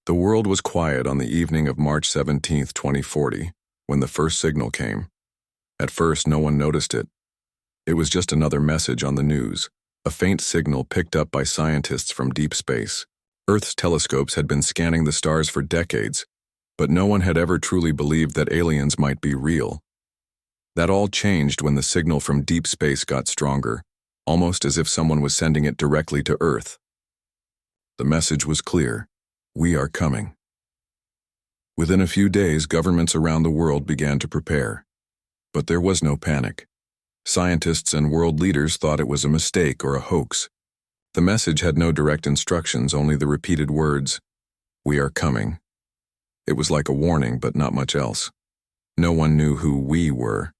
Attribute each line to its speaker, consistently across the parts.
Speaker 1: The world was quiet on the evening of March 17, 2040, when the first signal came. At first, no one noticed it. It was just another message on the news, a faint signal picked up by scientists from deep space. Earth's telescopes had been scanning the stars for decades, but no one had ever truly believed that aliens might be real. That all changed when the signal from deep space got stronger, almost as if someone was sending it directly to Earth. The message was clear. We are coming. Within a few days, governments around the world began to prepare. But there was no panic. Scientists and world leaders thought it was a mistake or a hoax. The message had no direct instructions, only the repeated words, "We are coming." It was like a warning, but not much else. No one knew who we were.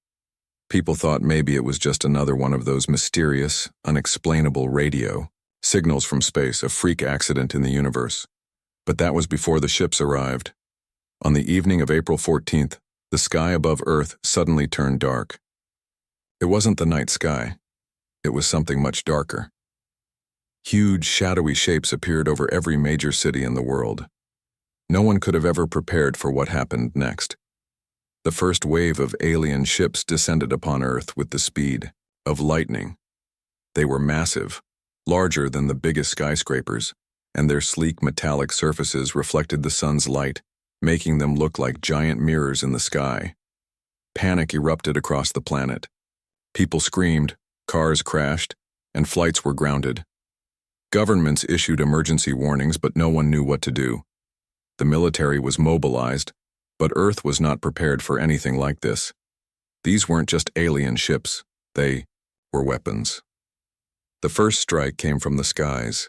Speaker 1: People thought maybe it was just another one of those mysterious, unexplainable radio signals from space, a freak accident in the universe. But that was before the ships arrived. On the evening of April 14th, the sky above Earth suddenly turned dark. It wasn't the night sky. It was something much darker. Huge, shadowy shapes appeared over every major city in the world. No one could have ever prepared for what happened next. The first wave of alien ships descended upon Earth with the speed of lightning. They were massive, larger than the biggest skyscrapers, and their sleek metallic surfaces reflected the sun's light, making them look like giant mirrors in the sky. Panic erupted across the planet. People screamed, cars crashed, and flights were grounded. Governments issued emergency warnings, but no one knew what to do. The military was mobilized, but Earth was not prepared for anything like this. These weren't just alien ships, they were weapons. The first strike came from the skies.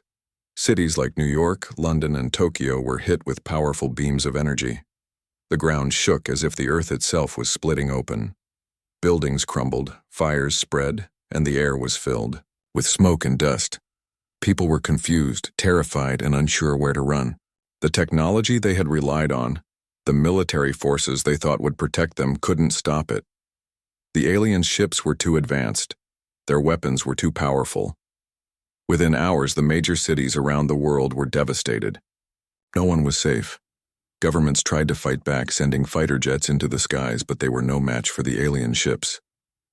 Speaker 1: Cities like New York, London, and Tokyo were hit with powerful beams of energy. The ground shook as if the Earth itself was splitting open. Buildings crumbled, fires spread, and the air was filled with smoke and dust. People were confused, terrified, and unsure where to run. The technology they had relied on, the military forces they thought would protect them, couldn't stop it. The alien ships were too advanced. Their weapons were too powerful. Within hours, the major cities around the world were devastated. No one was safe. Governments tried to fight back, sending fighter jets into the skies, but they were no match for the alien ships.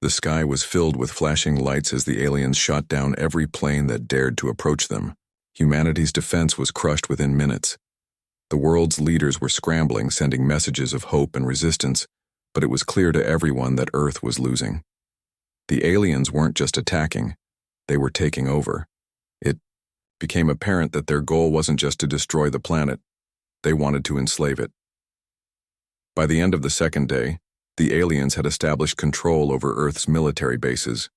Speaker 1: The sky was filled with flashing lights as the aliens shot down every plane that dared to approach them. Humanity's defense was crushed within minutes. The world's leaders were scrambling, sending messages of hope and resistance, but it was clear to everyone that Earth was losing. The aliens weren't just attacking, they were taking over. It became apparent that their goal wasn't just to destroy the planet, they wanted to enslave it. By the end of the second day, the aliens had established control over Earth's military bases.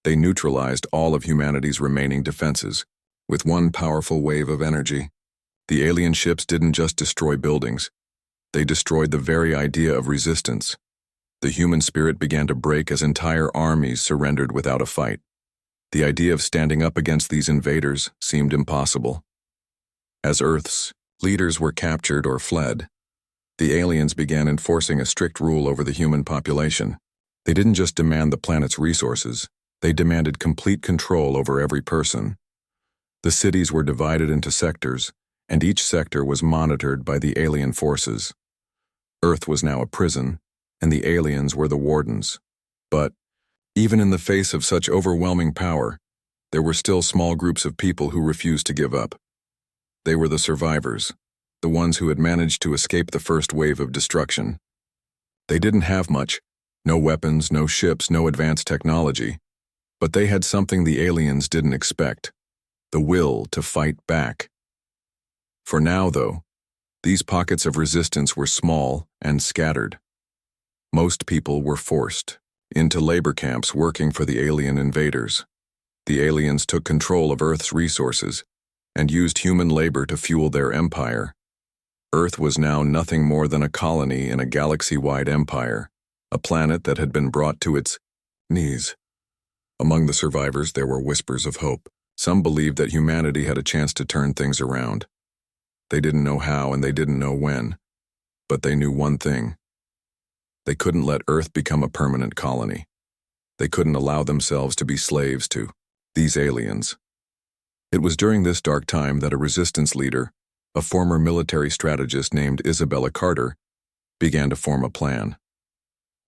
Speaker 1: They neutralized all of humanity's remaining defenses. With one powerful wave of energy, the alien ships didn't just destroy buildings, they destroyed the very idea of resistance. The human spirit began to break as entire armies surrendered without a fight. The idea of standing up against these invaders seemed impossible. As Earth's leaders were captured or fled, the aliens began enforcing a strict rule over the human population. They didn't just demand the planet's resources, they demanded complete control over every person. The cities were divided into sectors, and each sector was monitored by the alien forces. Earth was now a prison, and the aliens were the wardens. But even in the face of such overwhelming power, there were still small groups of people who refused to give up. They were the survivors, the ones who had managed to escape the first wave of destruction. They didn't have much, no weapons, no ships, no advanced technology, but they had something the aliens didn't expect, the will to fight back. For now, though, these pockets of resistance were small and scattered. Most people were forced into labor camps working for the alien invaders. The aliens took control of Earth's resources and used human labor to fuel their empire. Earth was now nothing more than a colony in a galaxy-wide empire, a planet that had been brought to its knees. Among the survivors, there were whispers of hope. Some believed that humanity had a chance to turn things around. They didn't know how and they didn't know when, but they knew one thing. They couldn't let Earth become a permanent colony. They couldn't allow themselves to be slaves to these aliens. It was during this dark time that a resistance leader, a former military strategist named Isabella Carter, began to form a plan.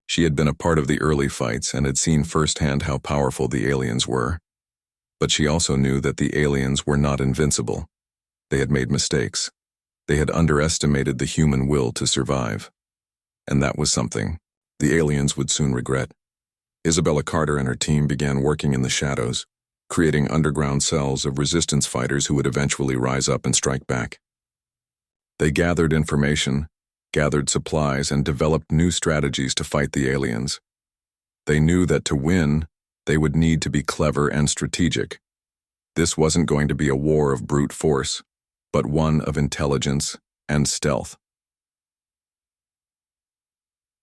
Speaker 1: She had been a part of the early fights and had seen firsthand how powerful the aliens were. But she also knew that the aliens were not invincible. They had made mistakes. They had underestimated the human will to survive. And that was something the aliens would soon regret. Isabella Carter and her team began working in the shadows, creating underground cells of resistance fighters who would eventually rise up and strike back. They gathered information, gathered supplies, and developed new strategies to fight the aliens. They knew that to win, they would need to be clever and strategic. This wasn't going to be a war of brute force, but one of intelligence and stealth.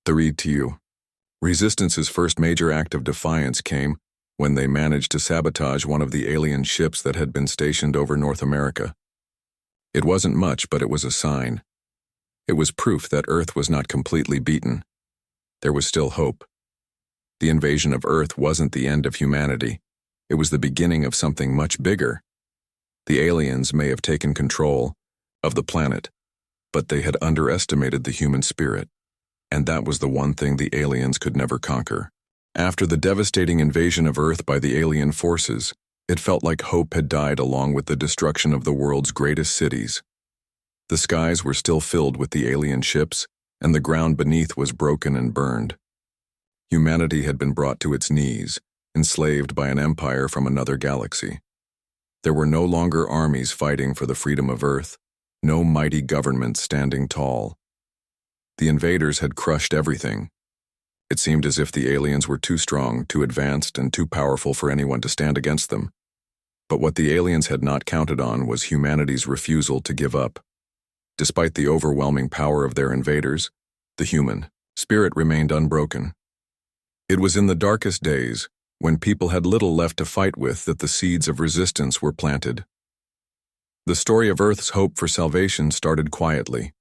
Speaker 1: To read to you. Resistance's first major act of defiance came when they managed to sabotage one of the alien ships that had been stationed over North America. It wasn't much, but it was a sign. It was proof that Earth was not completely beaten. There was still hope. The invasion of Earth wasn't the end of humanity. It was the beginning of something much bigger. The aliens may have taken control of the planet, but they had underestimated the human spirit. And that was the one thing the aliens could never conquer. After the devastating invasion of Earth by the alien forces, it felt like hope had died along with the destruction of the world's greatest cities. The skies were still filled with the alien ships, and the ground beneath was broken and burned. Humanity had been brought to its knees, enslaved by an empire from another galaxy. There were no longer armies fighting for the freedom of Earth, no mighty government standing tall. The invaders had crushed everything. It seemed as if the aliens were too strong, too advanced, and too powerful for anyone to stand against them. But what the aliens had not counted on was humanity's refusal to give up. Despite the overwhelming power of their invaders, the human spirit remained unbroken. It was in the darkest days, when people had little left to fight with, that the seeds of resistance were planted. The story of Earth's hope for salvation started quietly.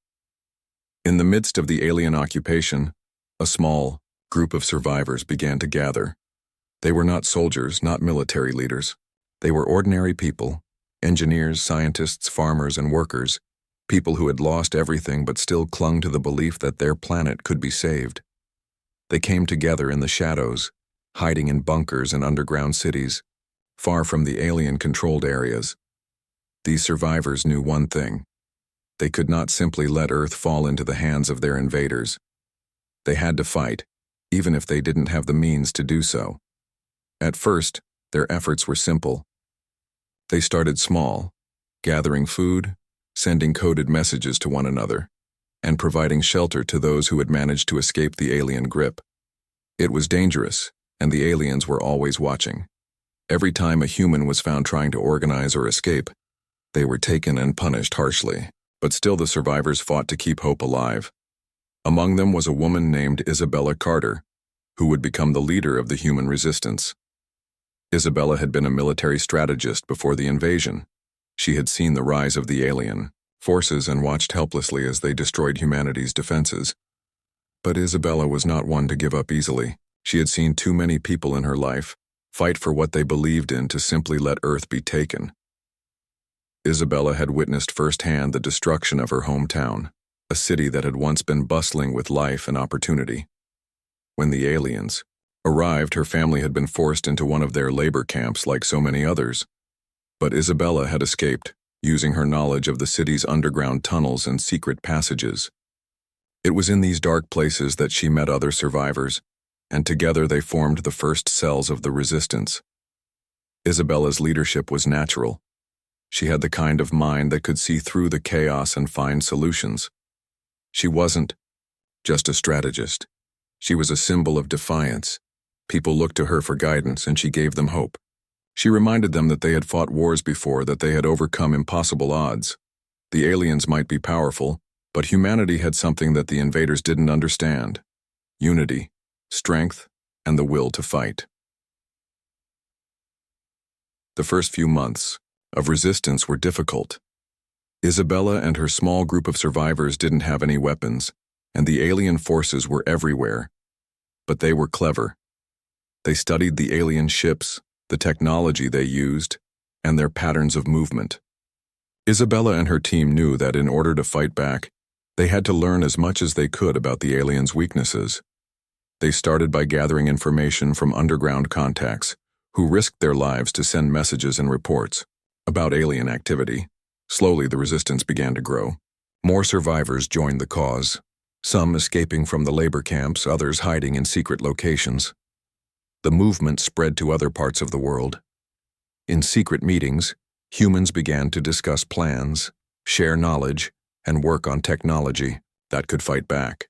Speaker 1: In the midst of the alien occupation, a small group of survivors began to gather. They were not soldiers, not military leaders. They were ordinary people, engineers, scientists, farmers, and workers, people who had lost everything but still clung to the belief that their planet could be saved. They came together in the shadows, hiding in bunkers and underground cities, far from the alien-controlled areas. These survivors knew one thing. They could not simply let Earth fall into the hands of their invaders. They had to fight, even if they didn't have the means to do so. At first, their efforts were simple. They started small, gathering food, sending coded messages to one another, and providing shelter to those who had managed to escape the alien grip. It was dangerous, and the aliens were always watching. Every time a human was found trying to organize or escape, they were taken and punished harshly. But still the survivors fought to keep hope alive. Among them was a woman named Isabella Carter, who would become the leader of the human resistance. Isabella had been a military strategist before the invasion. She had seen the rise of the alien forces and watched helplessly as they destroyed humanity's defenses. But Isabella was not one to give up easily. She had seen too many people in her life fight for what they believed in to simply let Earth be taken. Isabella had witnessed firsthand the destruction of her hometown, a city that had once been bustling with life and opportunity. When the aliens arrived, her family had been forced into one of their labor camps like so many others. But Isabella had escaped, using her knowledge of the city's underground tunnels and secret passages. It was in these dark places that she met other survivors, and together they formed the first cells of the resistance. Isabella's leadership was natural. She had the kind of mind that could see through the chaos and find solutions. She wasn't just a strategist. She was a symbol of defiance. People looked to her for guidance, and she gave them hope. She reminded them that they had fought wars before, that they had overcome impossible odds. The aliens might be powerful, but humanity had something that the invaders didn't understand: unity, strength, and the will to fight. The first few months of resistance were difficult. Isabella and her small group of survivors didn't have any weapons, and the alien forces were everywhere. But they were clever. They studied the alien ships, the technology they used, and their patterns of movement. Isabella and her team knew that in order to fight back, they had to learn as much as they could about the aliens' weaknesses. They started by gathering information from underground contacts, who risked their lives to send messages and reports about alien activity. Slowly, the resistance began to grow. More survivors joined the cause, some escaping from the labor camps, others hiding in secret locations. The movement spread to other parts of the world. In secret meetings, humans began to discuss plans, share knowledge, and work on technology that could fight back.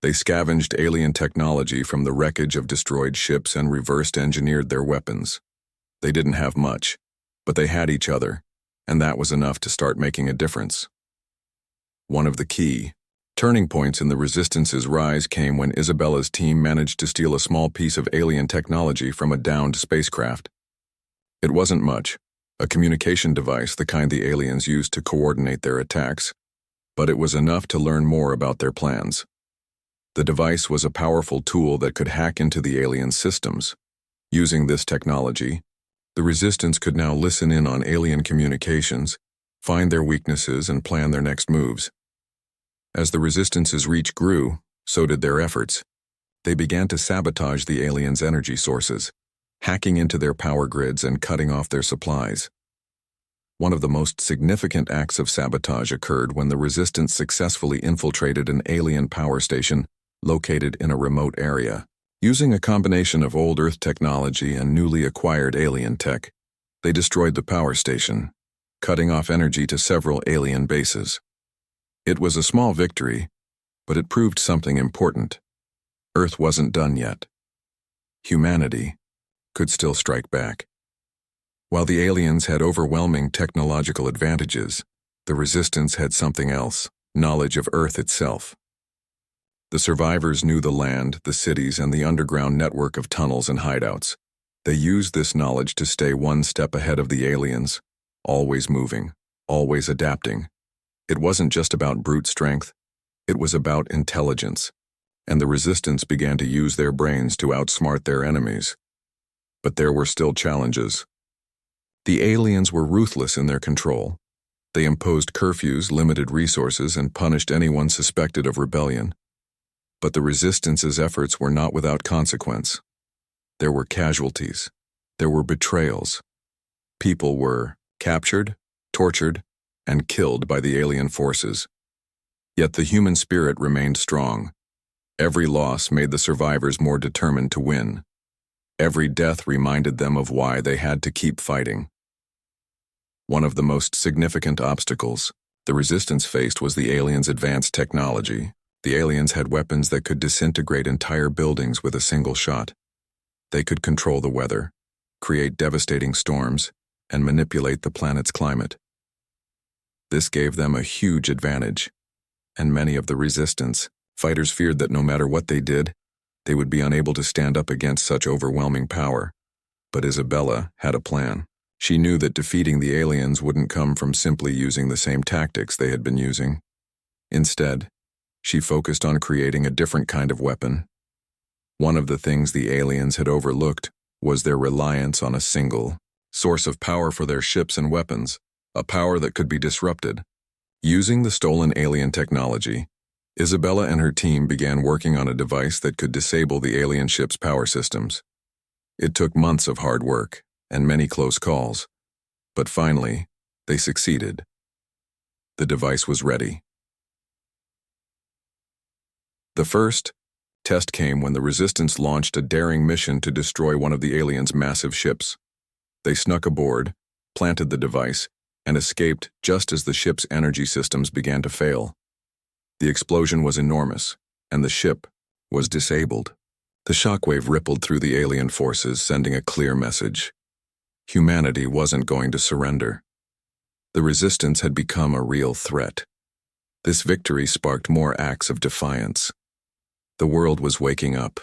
Speaker 1: They scavenged alien technology from the wreckage of destroyed ships and reversed engineered their weapons. They didn't have much, but they had each other, and that was enough to start making a difference. One of the key turning points in the Resistance's rise came when Isabella's team managed to steal a small piece of alien technology from a downed spacecraft. It wasn't much, a communication device the kind the aliens used to coordinate their attacks, but it was enough to learn more about their plans. The device was a powerful tool that could hack into the alien systems. Using this technology, the Resistance could now listen in on alien communications, find their weaknesses, and plan their next moves. As the Resistance's reach grew, so did their efforts. They began to sabotage the aliens' energy sources, hacking into their power grids and cutting off their supplies. One of the most significant acts of sabotage occurred when the Resistance successfully infiltrated an alien power station located in a remote area. Using a combination of old Earth technology and newly acquired alien tech, they destroyed the power station, cutting off energy to several alien bases. It was a small victory, but it proved something important. Earth wasn't done yet. Humanity could still strike back. While the aliens had overwhelming technological advantages, the Resistance had something else: knowledge of Earth itself. The survivors knew the land, the cities, and the underground network of tunnels and hideouts. They used this knowledge to stay one step ahead of the aliens, always moving, always adapting. It wasn't just about brute strength, it was about intelligence, and the Resistance began to use their brains to outsmart their enemies. But there were still challenges. The aliens were ruthless in their control. They imposed curfews, limited resources, and punished anyone suspected of rebellion. But the Resistance's efforts were not without consequence. There were casualties. There were betrayals. People were captured, tortured, and killed by the alien forces. Yet the human spirit remained strong. Every loss made the survivors more determined to win. Every death reminded them of why they had to keep fighting. One of the most significant obstacles the Resistance faced was the aliens' advanced technology. The aliens had weapons that could disintegrate entire buildings with a single shot. They could control the weather, create devastating storms, and manipulate the planet's climate. This gave them a huge advantage, and many of the Resistance fighters feared that no matter what they did, they would be unable to stand up against such overwhelming power. But Isabella had a plan. She knew that defeating the aliens wouldn't come from simply using the same tactics they had been using. Instead, she focused on creating a different kind of weapon. One of the things the aliens had overlooked was their reliance on a single source of power for their ships and weapons, a power that could be disrupted. Using the stolen alien technology, Isabella and her team began working on a device that could disable the alien ship's power systems. It took months of hard work and many close calls, but finally, they succeeded. The device was ready. The first test came when the Resistance launched a daring mission to destroy one of the aliens' massive ships. They snuck aboard, planted the device, and escaped just as the ship's energy systems began to fail. The explosion was enormous, and the ship was disabled. The shockwave rippled through the alien forces, sending a clear message. Humanity wasn't going to surrender. The Resistance had become a real threat. This victory sparked more acts of defiance. The world was waking up.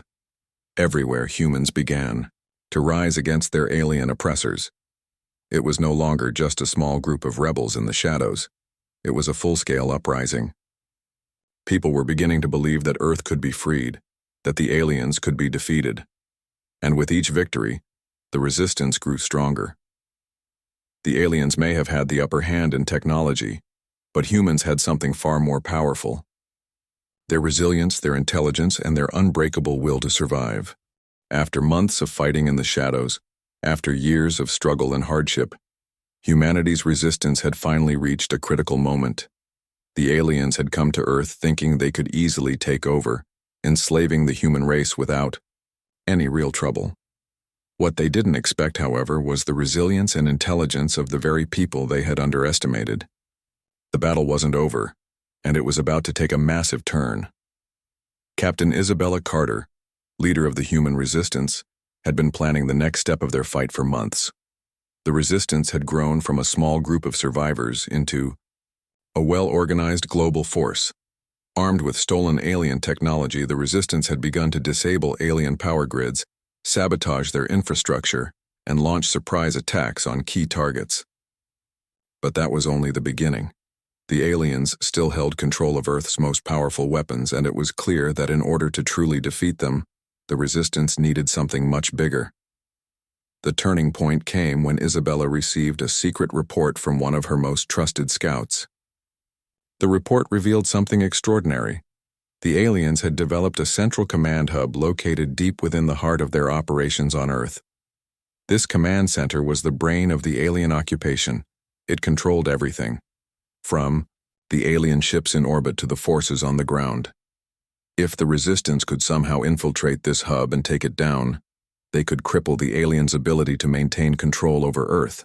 Speaker 1: Everywhere humans began to rise against their alien oppressors. It was no longer just a small group of rebels in the shadows. It was a full-scale uprising. People were beginning to believe that Earth could be freed, that the aliens could be defeated. And with each victory, the Resistance grew stronger. The aliens may have had the upper hand in technology, but humans had something far more powerful. Their resilience, their intelligence, and their unbreakable will to survive. After months of fighting in the shadows, after years of struggle and hardship, humanity's resistance had finally reached a critical moment. The aliens had come to Earth thinking they could easily take over, enslaving the human race without any real trouble. What they didn't expect, however, was the resilience and intelligence of the very people they had underestimated. The battle wasn't over, and it was about to take a massive turn. Captain Isabella Carter, leader of the human resistance, had been planning the next step of their fight for months. The resistance had grown from a small group of survivors into a well-organized global force. Armed with stolen alien technology, the resistance had begun to disable alien power grids, sabotage their infrastructure, and launch surprise attacks on key targets. But that was only the beginning. The aliens still held control of Earth's most powerful weapons, and it was clear that in order to truly defeat them, the resistance needed something much bigger. The turning point came when Isabella received a secret report from one of her most trusted scouts. The report revealed something extraordinary. The aliens had developed a central command hub located deep within the heart of their operations on Earth. This command center was the brain of the alien occupation. It controlled everything, from the alien ships in orbit to the forces on the ground. If the resistance could somehow infiltrate this hub and take it down, they could cripple the aliens' ability to maintain control over Earth.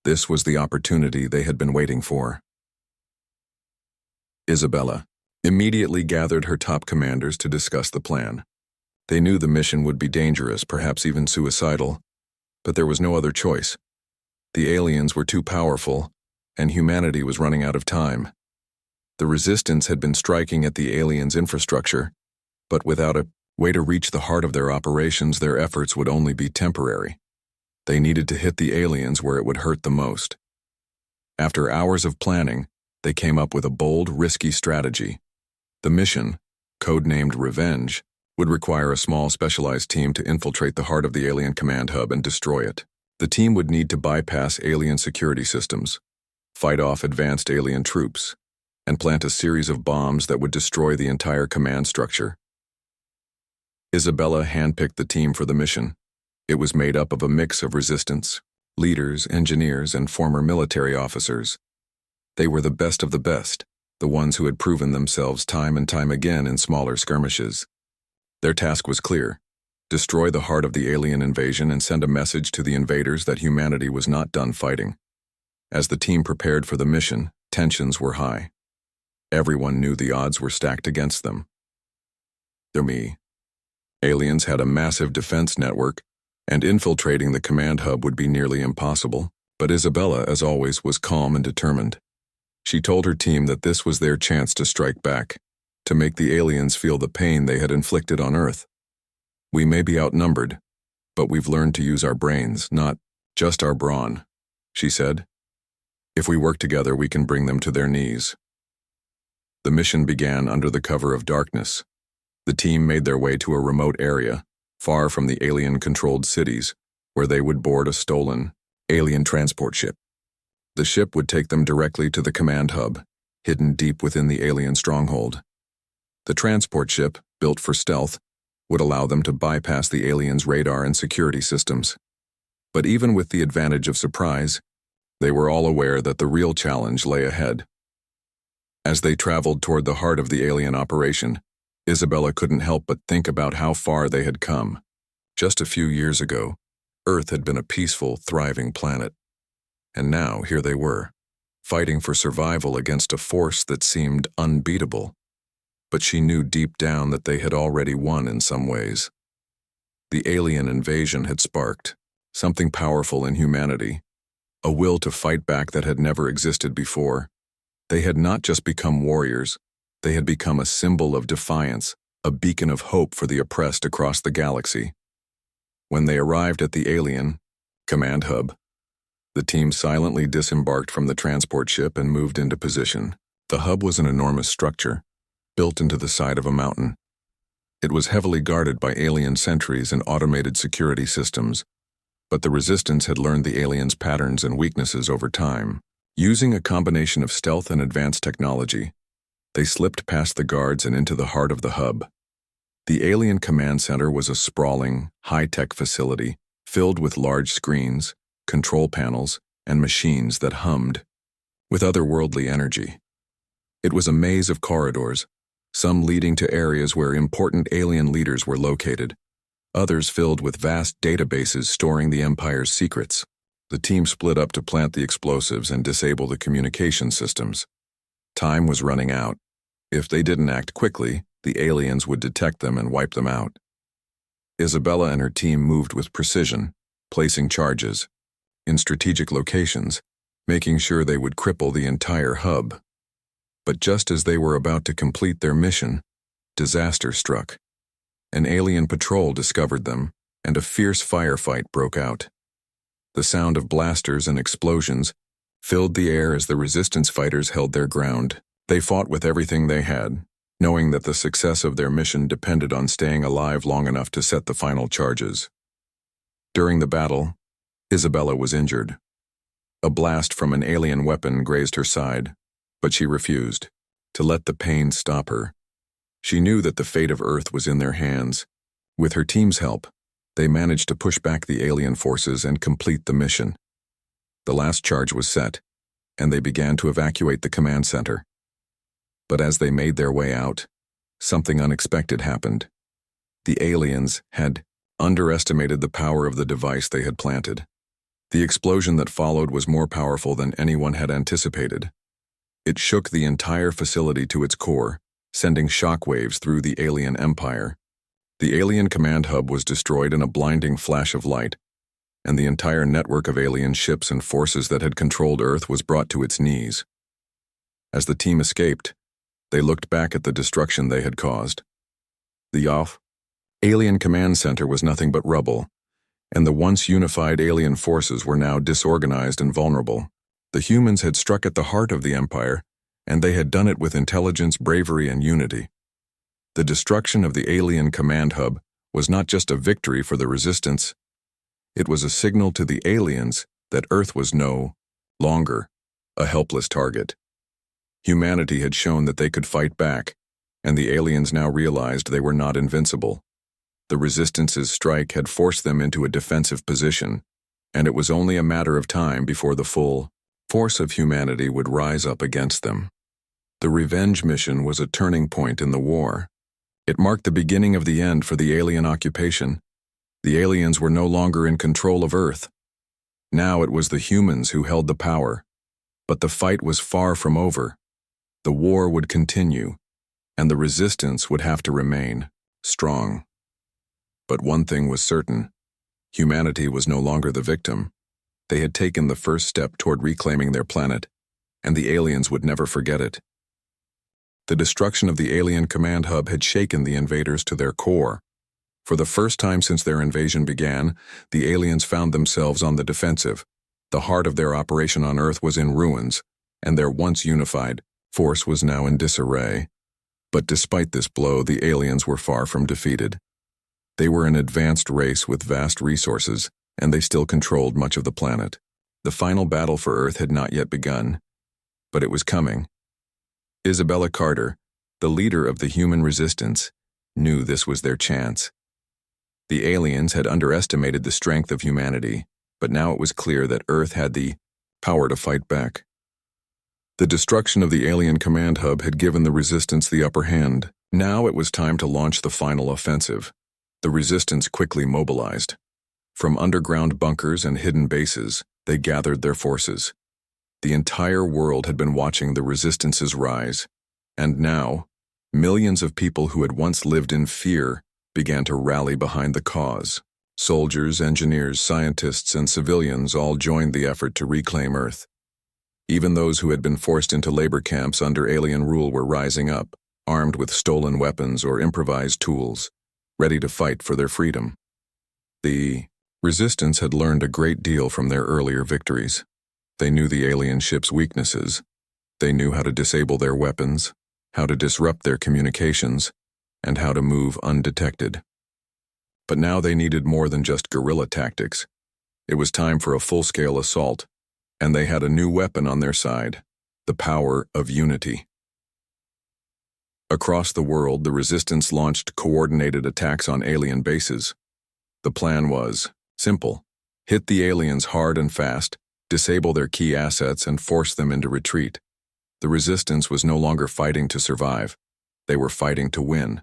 Speaker 1: This was the opportunity they had been waiting for. Isabella immediately gathered her top commanders to discuss the plan. They knew the mission would be dangerous, perhaps even suicidal, but there was no other choice. The aliens were too powerful, and humanity was running out of time. The resistance had been striking at the aliens' infrastructure, but without a way to reach the heart of their operations, their efforts would only be temporary. They needed to hit the aliens where it would hurt the most. After hours of planning, they came up with a bold, risky strategy. The mission, codenamed Revenge, would require a small specialized team to infiltrate the heart of the alien command hub and destroy it. The team would need to bypass alien security systems, fight off advanced alien troops, and plant a series of bombs that would destroy the entire command structure. Isabella handpicked the team for the mission. It was made up of a mix of resistance, leaders, engineers, and former military officers. They were the best of the best, the ones who had proven themselves time and time again in smaller skirmishes. Their task was clear: destroy the heart of the alien invasion and send a message to the invaders that humanity was not done fighting. As the team prepared for the mission, tensions were high. Everyone knew the odds were stacked against them. Aliens had a massive defense network, and infiltrating the command hub would be nearly impossible, but Isabella, as always, was calm and determined. She told her team that this was their chance to strike back, to make the aliens feel the pain they had inflicted on Earth. We may be outnumbered, but we've learned to use our brains, not just our brawn, she said. If we work together, we can bring them to their knees. The mission began under the cover of darkness. The team made their way to a remote area, far from the alien-controlled cities, where they would board a stolen alien transport ship. The ship would take them directly to the command hub, hidden deep within the alien stronghold. The transport ship, built for stealth, would allow them to bypass the aliens' radar and security systems. But even with the advantage of surprise, they were all aware that the real challenge lay ahead. As they traveled toward the heart of the alien operation, Isabella couldn't help but think about how far they had come. Just a few years ago, Earth had been a peaceful, thriving planet. And now, here they were, fighting for survival against a force that seemed unbeatable. But she knew deep down that they had already won in some ways. The alien invasion had sparked something powerful in humanity, a will to fight back that had never existed before. They had not just become warriors, they had become a symbol of defiance, a beacon of hope for the oppressed across the galaxy. When they arrived at the alien command hub, the team silently disembarked from the transport ship and moved into position. The hub was an enormous structure, built into the side of a mountain. It was heavily guarded by alien sentries and automated security systems. But the Resistance had learned the aliens' patterns and weaknesses over time. Using a combination of stealth and advanced technology, they slipped past the guards and into the heart of the hub. The alien command center was a sprawling, high-tech facility filled with large screens, control panels, and machines that hummed with otherworldly energy. It was a maze of corridors, some leading to areas where important alien leaders were located, others filled with vast databases storing the Empire's secrets. The team split up to plant the explosives and disable the communication systems. Time was running out. If they didn't act quickly, the aliens would detect them and wipe them out. Isabella and her team moved with precision, placing charges in strategic locations, making sure they would cripple the entire hub. But just as they were about to complete their mission, disaster struck. An alien patrol discovered them, and a fierce firefight broke out. The sound of blasters and explosions filled the air as the Resistance fighters held their ground. They fought with everything they had, knowing that the success of their mission depended on staying alive long enough to set the final charges. During the battle, Isabella was injured. A blast from an alien weapon grazed her side, but she refused to let the pain stop her. She knew that the fate of Earth was in their hands. With her team's help, they managed to push back the alien forces and complete the mission. The last charge was set, and they began to evacuate the command center. But as they made their way out, something unexpected happened. The aliens had underestimated the power of the device they had planted. The explosion that followed was more powerful than anyone had anticipated. It shook the entire facility to its core, sending shockwaves through the alien empire. The alien command hub was destroyed in a blinding flash of light, and the entire network of alien ships and forces that had controlled Earth was brought to its knees. As the team escaped, they looked back at the destruction they had caused. The alien command center was nothing but rubble, and the once unified alien forces were now disorganized and vulnerable. The humans had struck at the heart of the Empire, and they had done it with intelligence, bravery, and unity. The destruction of the alien command hub was not just a victory for the Resistance, it was a signal to the aliens that Earth was no longer a helpless target. Humanity had shown that they could fight back, and the aliens now realized they were not invincible. The Resistance's strike had forced them into a defensive position, and it was only a matter of time before the full force of humanity would rise up against them. The revenge mission was a turning point in the war. It marked the beginning of the end for the alien occupation. The aliens were no longer in control of Earth. Now it was the humans who held the power. But the fight was far from over. The war would continue, and the Resistance would have to remain strong. But one thing was certain: humanity was no longer the victim. They had taken the first step toward reclaiming their planet, and the aliens would never forget it. The destruction of the alien command hub had shaken the invaders to their core. For the first time since their invasion began, the aliens found themselves on the defensive. The heart of their operation on Earth was in ruins, and their once unified force was now in disarray. But despite this blow, the aliens were far from defeated. They were an advanced race with vast resources, and they still controlled much of the planet. The final battle for Earth had not yet begun, but it was coming. Isabella Carter, the leader of the human resistance, knew this was their chance. The aliens had underestimated the strength of humanity, but now it was clear that Earth had the power to fight back. The destruction of the alien command hub had given the resistance the upper hand. Now it was time to launch the final offensive. The resistance quickly mobilized. From underground bunkers and hidden bases, they gathered their forces. The entire world had been watching the resistance's rise, and now, millions of people who had once lived in fear began to rally behind the cause. Soldiers, engineers, scientists, and civilians all joined the effort to reclaim Earth. Even those who had been forced into labor camps under alien rule were rising up, armed with stolen weapons or improvised tools, ready to fight for their freedom. The resistance had learned a great deal from their earlier victories. They knew the alien ship's weaknesses. They knew how to disable their weapons, how to disrupt their communications, and how to move undetected. But now they needed more than just guerrilla tactics. It was time for a full-scale assault, and they had a new weapon on their side, the power of unity. Across the world, the Resistance launched coordinated attacks on alien bases. The plan was simple: hit the aliens hard and fast, disable their key assets, and force them into retreat. The Resistance was no longer fighting to survive. They were fighting to win.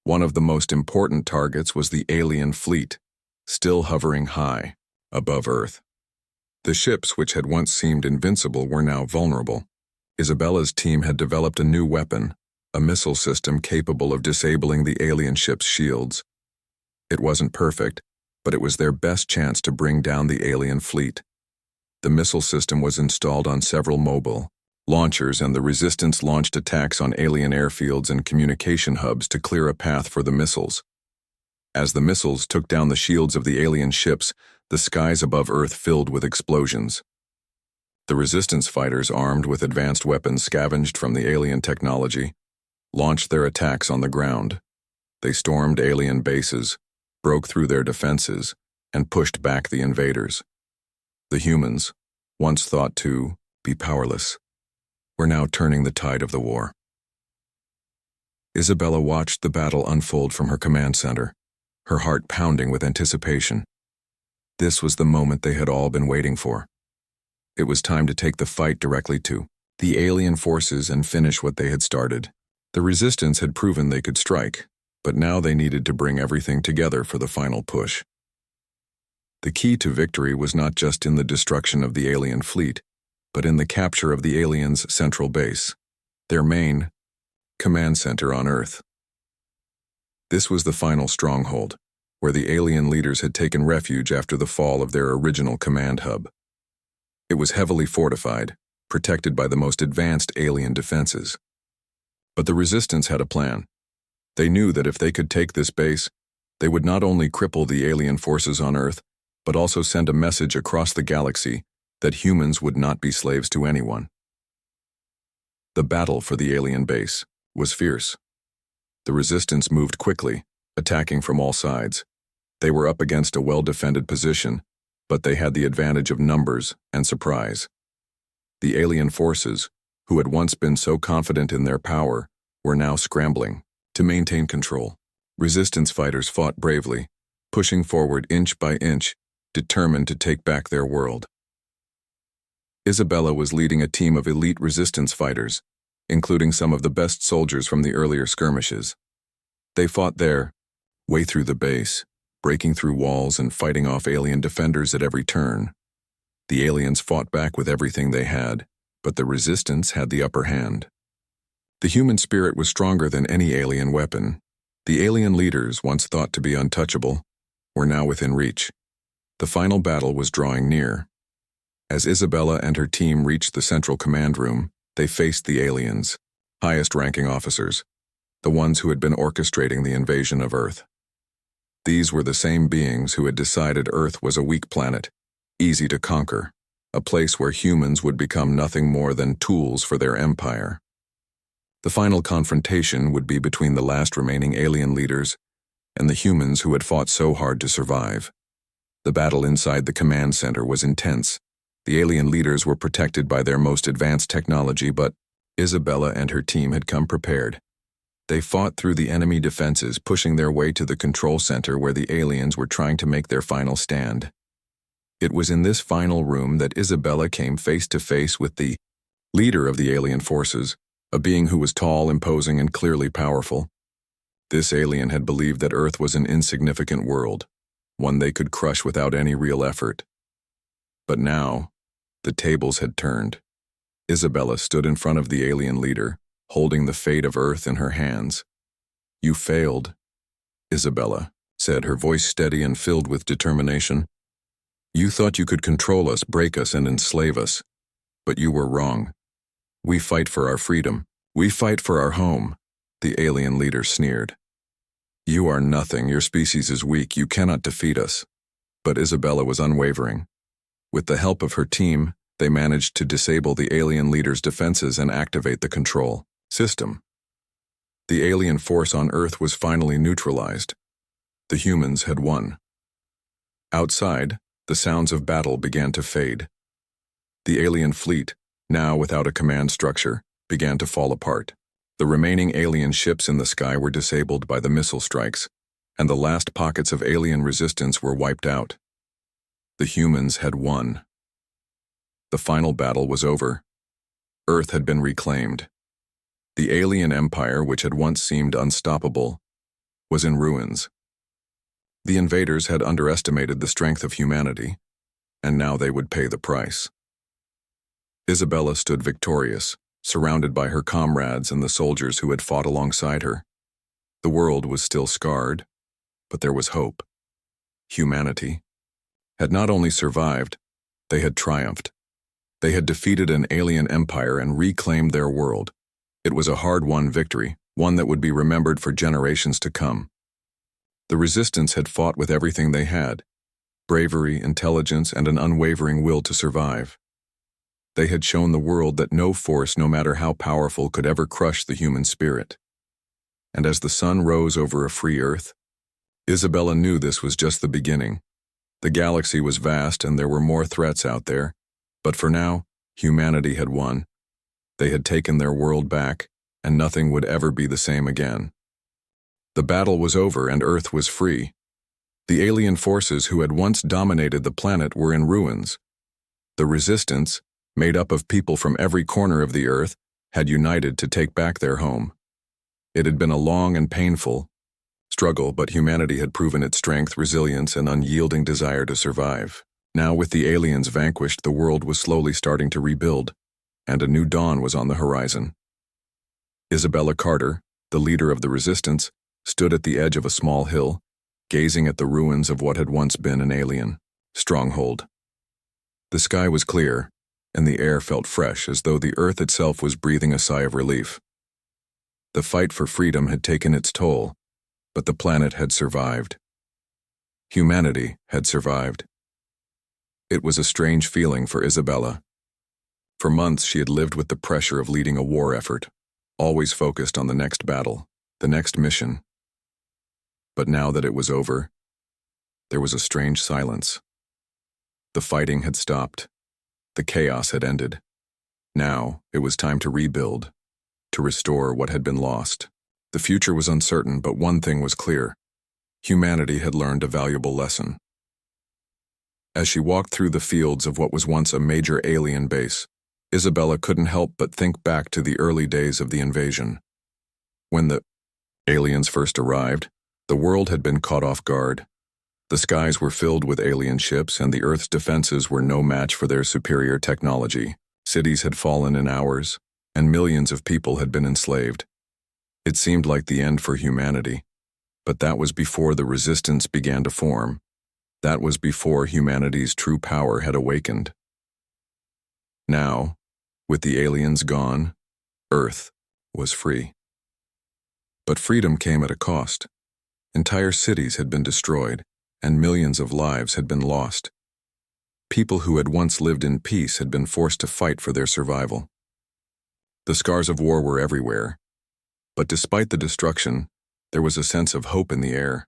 Speaker 1: One of the most important targets was the alien fleet, still hovering high above Earth. The ships, which had once seemed invincible, were now vulnerable. Isabella's team had developed a new weapon, a missile system capable of disabling the alien ship's shields. It wasn't perfect, but it was their best chance to bring down the alien fleet. The missile system was installed on several mobile launchers, and the Resistance launched attacks on alien airfields and communication hubs to clear a path for the missiles. As the missiles took down the shields of the alien ships, the skies above Earth filled with explosions. The Resistance fighters, armed with advanced weapons scavenged from the alien technology, launched their attacks on the ground. They stormed alien bases, broke through their defenses, and pushed back the invaders. The humans, once thought to be powerless, were now turning the tide of the war. Isabella watched the battle unfold from her command center, her heart pounding with anticipation. This was the moment they had all been waiting for. It was time to take the fight directly to the alien forces and finish what they had started. The Resistance had proven they could strike, but now they needed to bring everything together for the final push. The key to victory was not just in the destruction of the alien fleet, but in the capture of the aliens' central base, their main command center on Earth. This was the final stronghold, where the alien leaders had taken refuge after the fall of their original command hub. It was heavily fortified, protected by the most advanced alien defenses. But the Resistance had a plan. They knew that if they could take this base, they would not only cripple the alien forces on Earth, but also send a message across the galaxy that humans would not be slaves to anyone. The battle for the alien base was fierce. The Resistance moved quickly, attacking from all sides. They were up against a well-defended position, but they had the advantage of numbers and surprise. The alien forces, who had once been so confident in their power, were now scrambling to maintain control. Resistance fighters fought bravely, pushing forward inch by inch, determined to take back their world. Isabella was leading a team of elite Resistance fighters, including some of the best soldiers from the earlier skirmishes. They fought their way through the base, breaking through walls and fighting off alien defenders at every turn. The aliens fought back with everything they had, but the Resistance had the upper hand. The human spirit was stronger than any alien weapon. The alien leaders, once thought to be untouchable, were now within reach. The final battle was drawing near. As Isabella and her team reached the central command room, they faced the aliens, highest-ranking officers, the ones who had been orchestrating the invasion of Earth. These were the same beings who had decided Earth was a weak planet, easy to conquer, a place where humans would become nothing more than tools for their empire. The final confrontation would be between the last remaining alien leaders and the humans who had fought so hard to survive. The battle inside the command center was intense. The alien leaders were protected by their most advanced technology, but Isabella and her team had come prepared. They fought through the enemy defenses, pushing their way to the control center where the aliens were trying to make their final stand. It was in this final room that Isabella came face to face with the leader of the alien forces, a being who was tall, imposing, and clearly powerful. This alien had believed that Earth was an insignificant world, one they could crush without any real effort. But now, the tables had turned. Isabella stood in front of the alien leader, holding the fate of Earth in her hands. "You failed," Isabella said, her voice steady and filled with determination. "You thought you could control us, break us, and enslave us. But you were wrong. We fight for our freedom. We fight for our home," the alien leader sneered. "You are nothing. Your species is weak. You cannot defeat us." But Isabella was unwavering. With the help of her team, they managed to disable the alien leader's defenses and activate the control system. The alien force on Earth was finally neutralized. The humans had won. Outside, The sounds of battle began to fade. The alien fleet, now without a command structure, began to fall apart. The remaining alien ships in the sky were disabled by the missile strikes, and the last pockets of alien resistance were wiped out. The humans had won. The final battle was over. Earth had been reclaimed. The alien empire, which had once seemed unstoppable, was in ruins. The invaders had underestimated the strength of humanity, and now they would pay the price. Isabella stood victorious, surrounded by her comrades and the soldiers who had fought alongside her. The world was still scarred, but there was hope. Humanity had not only survived, they had triumphed. They had defeated an alien empire and reclaimed their world. It was a hard-won victory, one that would be remembered for generations to come. The resistance had fought with everything they had: bravery, intelligence, and an unwavering will to survive. They had shown the world that no force, no matter how powerful, could ever crush the human spirit. And as the sun rose over a free Earth, Isabella knew this was just the beginning. The galaxy was vast and there were more threats out there, but for now, humanity had won. They had taken their world back, and nothing would ever be the same again. The battle was over and Earth was free. The alien forces who had once dominated the planet were in ruins. The resistance, made up of people from every corner of the Earth, had united to take back their home. It had been a long and painful struggle, but humanity had proven its strength, resilience, and unyielding desire to survive. Now, with the aliens vanquished, the world was slowly starting to rebuild, and a new dawn was on the horizon. Isabella Carter, the leader of the resistance, stood at the edge of a small hill, gazing at the ruins of what had once been an alien stronghold. The sky was clear, and the air felt fresh, as though the Earth itself was breathing a sigh of relief. The fight for freedom had taken its toll, but the planet had survived. Humanity had survived. It was a strange feeling for Isabella. For months she had lived with the pressure of leading a war effort, always focused on the next battle, the next mission. But now that it was over, there was a strange silence. The fighting had stopped. The chaos had ended. Now it was time to rebuild, to restore what had been lost. The future was uncertain, but one thing was clear: humanity had learned a valuable lesson. As she walked through the fields of what was once a major alien base, Isabella couldn't help but think back to the early days of the invasion. When the aliens first arrived, the world had been caught off guard. The skies were filled with alien ships, and the Earth's defenses were no match for their superior technology. Cities had fallen in hours, and millions of people had been enslaved. It seemed like the end for humanity, but that was before the resistance began to form. That was before humanity's true power had awakened. Now, with the aliens gone, Earth was free. But freedom came at a cost. Entire cities had been destroyed, and millions of lives had been lost. People who had once lived in peace had been forced to fight for their survival. The scars of war were everywhere, but despite the destruction, there was a sense of hope in the air.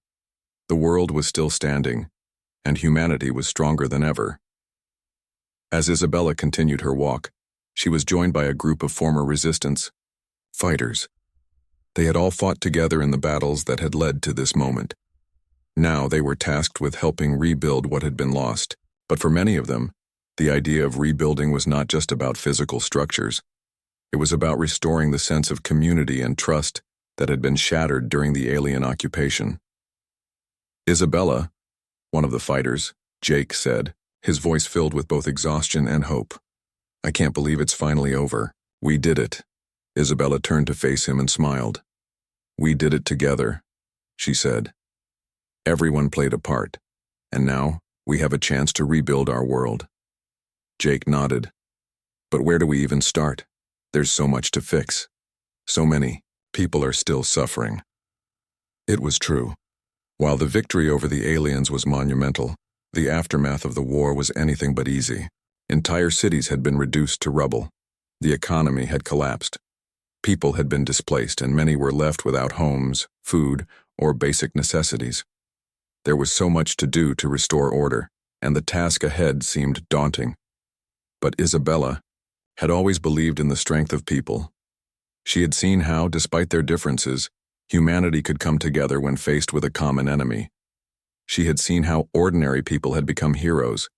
Speaker 1: The world was still standing, and humanity was stronger than ever. As Isabella continued her walk, she was joined by a group of former resistance fighters. They had all fought together in the battles that had led to this moment. Now they were tasked with helping rebuild what had been lost. But for many of them, the idea of rebuilding was not just about physical structures. It was about restoring the sense of community and trust that had been shattered during the alien occupation. Isabella, one of the fighters, Jake, said, his voice filled with both exhaustion and hope, "I can't believe it's finally over. We did it." Isabella turned to face him and smiled. "We did it together," she said. "Everyone played a part, and now we have a chance to rebuild our world." Jake nodded. "But where do we even start? There's so much to fix. So many people are still suffering." It was true. While the victory over the aliens was monumental, the aftermath of the war was anything but easy. Entire cities had been reduced to rubble. The economy had collapsed. People had been displaced, and many were left without homes, food, or basic necessities. There was so much to do to restore order, and the task ahead seemed daunting. But Isabella had always believed in the strength of people. She had seen how, despite their differences, humanity could come together when faced with a common enemy. She had seen how ordinary people had become heroes,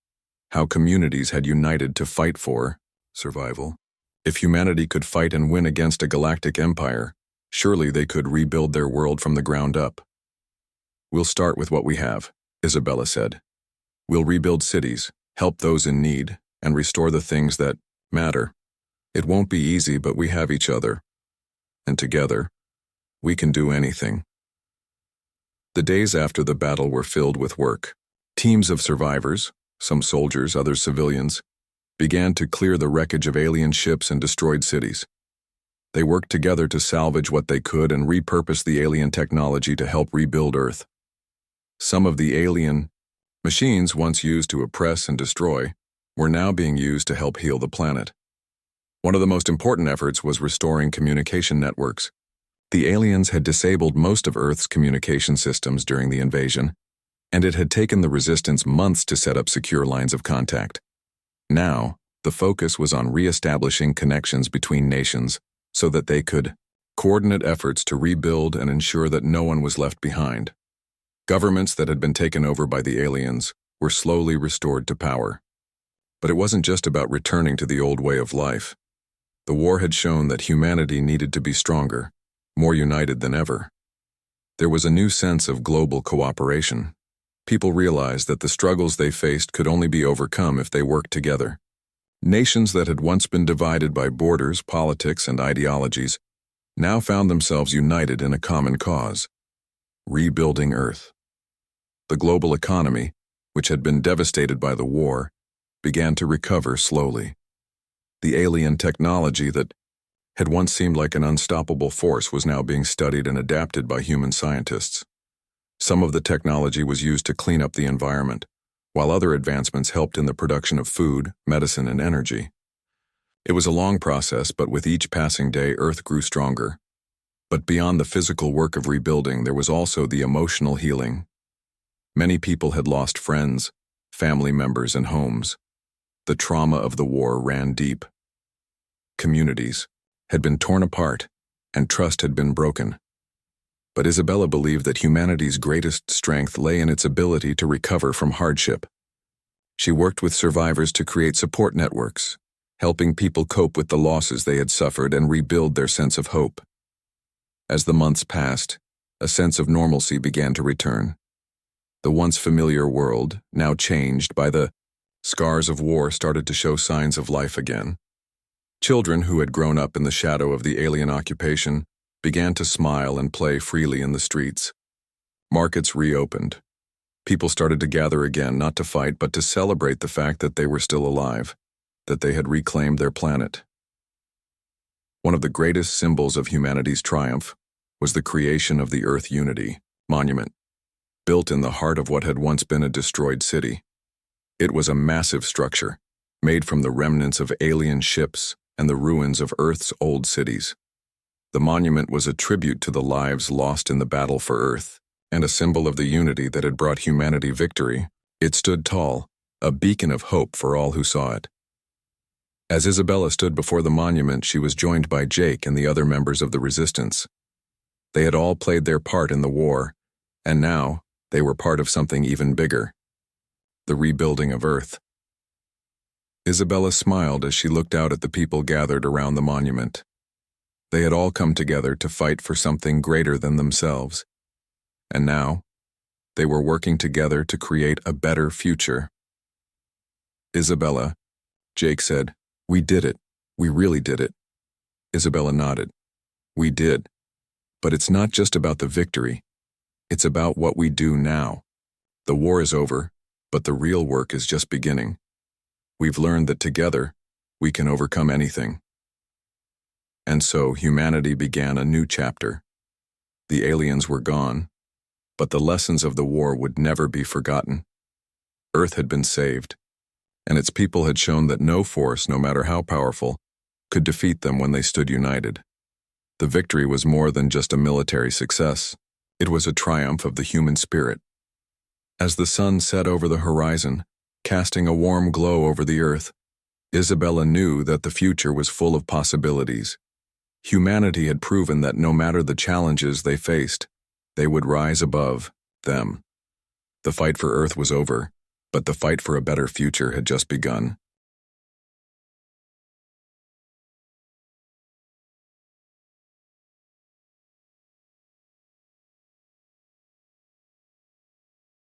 Speaker 1: how communities had united to fight for survival. If humanity could fight and win against a galactic empire, surely they could rebuild their world from the ground up. "We'll start with what we have," Isabella said. "We'll rebuild cities, help those in need, and restore the things that matter. It won't be easy, but we have each other. And together, we can do anything." The days after the battle were filled with work. Teams of survivors, some soldiers, others civilians, began to clear the wreckage of alien ships and destroyed cities. They worked together to salvage what they could and repurpose the alien technology to help rebuild Earth. Some of the alien machines once used to oppress and destroy were now being used to help heal the planet. One of the most important efforts was restoring communication networks. The aliens had disabled most of Earth's communication systems during the invasion, and it had taken the Resistance months to set up secure lines of contact. Now, the focus was on re-establishing connections between nations so that they could coordinate efforts to rebuild and ensure that no one was left behind. Governments that had been taken over by the aliens were slowly restored to power. But it wasn't just about returning to the old way of life. The war had shown that humanity needed to be stronger, more united than ever. There was a new sense of global cooperation. People realized that the struggles they faced could only be overcome if they worked together. Nations that had once been divided by borders, politics, and ideologies now found themselves united in a common cause: rebuilding Earth. The global economy, which had been devastated by the war, began to recover slowly. The alien technology that had once seemed like an unstoppable force was now being studied and adapted by human scientists. Some of the technology was used to clean up the environment, while other advancements helped in the production of food, medicine, and energy. It was a long process, but with each passing day, Earth grew stronger. But beyond the physical work of rebuilding, there was also the emotional healing. Many people had lost friends, family members, and homes. The trauma of the war ran deep. Communities had been torn apart, and trust had been broken. But Isabella believed that humanity's greatest strength lay in its ability to recover from hardship. She worked with survivors to create support networks, helping people cope with the losses they had suffered and rebuild their sense of hope. As the months passed, a sense of normalcy began to return. The once familiar world, now changed by the scars of war, started to show signs of life again. Children who had grown up in the shadow of the alien occupation began to smile and play freely in the streets. Markets reopened. People started to gather again, not to fight, but to celebrate the fact that they were still alive, that they had reclaimed their planet. One of the greatest symbols of humanity's triumph was the creation of the Earth Unity Monument, built in the heart of what had once been a destroyed city. It was a massive structure, made from the remnants of alien ships and the ruins of Earth's old cities. The monument was a tribute to the lives lost in the battle for Earth, and a symbol of the unity that had brought humanity victory. It stood tall, a beacon of hope for all who saw it. As Isabella stood before the monument, she was joined by Jake and the other members of the Resistance. They had all played their part in the war, and now they were part of something even bigger: the rebuilding of Earth. Isabella smiled as she looked out at the people gathered around the monument. They had all come together to fight for something greater than themselves. And now, they were working together to create a better future. "Isabella," Jake said, "we did it. We really did it." Isabella nodded. "We did. But it's not just about the victory. It's about what we do now. The war is over, but the real work is just beginning. We've learned that together, we can overcome anything." And so humanity began a new chapter. The aliens were gone, but the lessons of the war would never be forgotten. Earth had been saved, and its people had shown that no force, no matter how powerful, could defeat them when they stood united. The victory was more than just a military success. It was a triumph of the human spirit. As the sun set over the horizon, casting a warm glow over the earth. Isabella knew that the future was full of possibilities. Humanity had proven that no matter the challenges they faced, they would rise above them. The fight for Earth was over, but the fight for a better future had just begun.